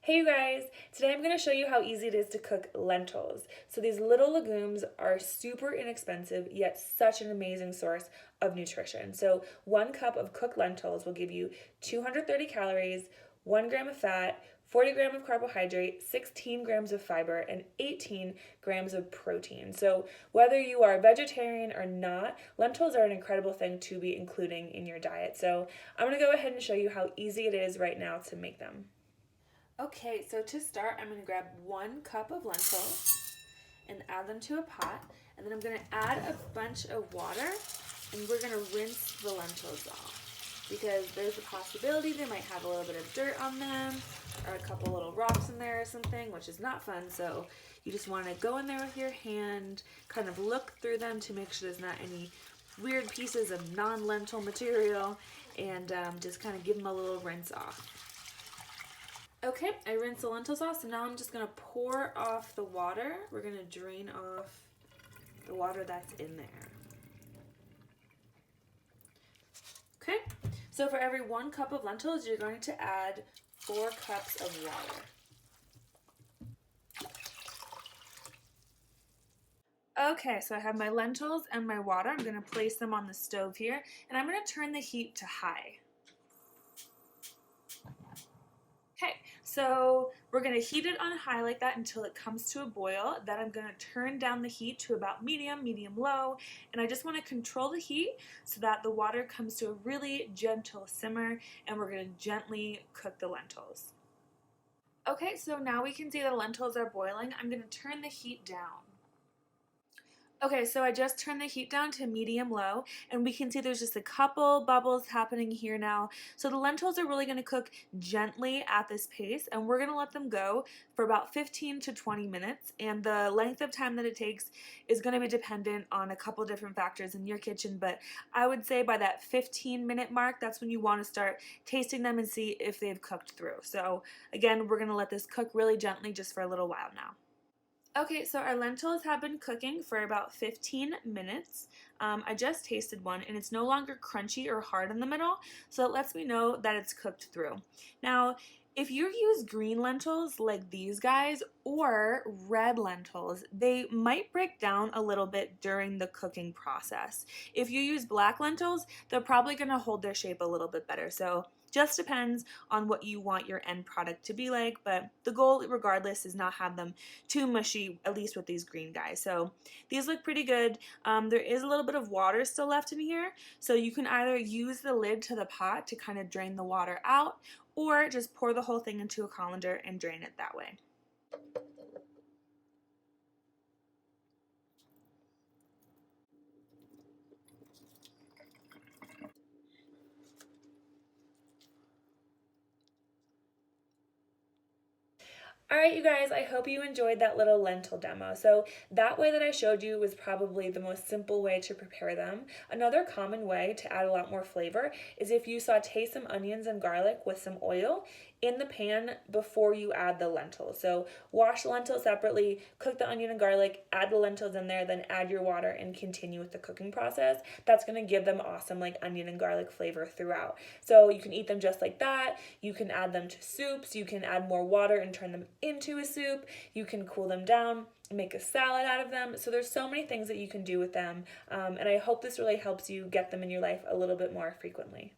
Hey you guys, today I'm going to show you how easy it is to cook lentils. So these little legumes are super inexpensive yet such an amazing source of nutrition. So 1 cup of cooked lentils will give you 230 calories, 1 gram of fat, 40 grams of carbohydrate, 16 grams of fiber, and 18 grams of protein. So whether you are vegetarian or not, lentils are an incredible thing to be including in your diet. So I'm going to go ahead and show you how easy it is right now to make them. Okay, so to start, I'm going to grab 1 cup of lentils and add them to a pot. And then I'm going to add a bunch of water and we're going to rinse the lentils off because there's a possibility they might have a little bit of dirt on them or a couple little rocks in there or something, which is not fun. So you just want to go in there with your hand, kind of look through them to make sure there's not any weird pieces of non-lentil material, and just kind of give them a little rinse off. Okay, I rinsed the lentils off, so now I'm just going to pour off the water. We're going to drain off the water that's in there. Okay, so for every 1 cup of lentils, you're going to add 4 cups of water. Okay, so I have my lentils and my water. I'm going to place them on the stove here, and I'm going to turn the heat to high. Okay, so we're going to heat it on high like that until it comes to a boil. Then I'm going to turn down the heat to about medium low, and I just want to control the heat so that the water comes to a really gentle simmer, and we're going to gently cook the lentils. Okay, so now we can see the lentils are boiling. I'm going to turn the heat down. Okay, so I just turned the heat down to medium low, and we can see there's just a couple bubbles happening here now. So the lentils are really going to cook gently at this pace, and we're going to let them go for about 15 to 20 minutes. And the length of time that it takes is going to be dependent on a couple different factors in your kitchen, but I would say by that 15-minute mark, that's when you want to start tasting them and see if they've cooked through. So again, we're going to let this cook really gently just for a little while now. Okay, so our lentils have been cooking for about 15 minutes. I just tasted one and it's no longer crunchy or hard in the middle, so it lets me know that it's cooked through. Now, if you use green lentils like these guys or red lentils, they might break down a little bit during the cooking process. If you use black lentils, they're probably going to hold their shape a little bit better. So just depends on what you want your end product to be like, but the goal regardless is not have them too mushy, at least with these green guys. So these look pretty good. There is a little bit of water still left in here, so you can either use the lid to the pot to kind of drain the water out, or just pour the whole thing into a colander and drain it that way. Alright you guys, I hope you enjoyed that little lentil demo. So that way that I showed you was probably the most simple way to prepare them. Another common way to add a lot more flavor is if you saute some onions and garlic with some oil in the pan before you add the lentils. So wash the lentils separately, cook the onion and garlic, add the lentils in there, then add your water and continue with the cooking process. That's going to give them awesome like onion and garlic flavor throughout. So you can eat them just like that. You can add them to soups. You can add more water and turn them into a soup. You can cool them down, make a salad out of them. So there's so many things that you can do with them. And I hope this really helps you get them in your life a little bit more frequently.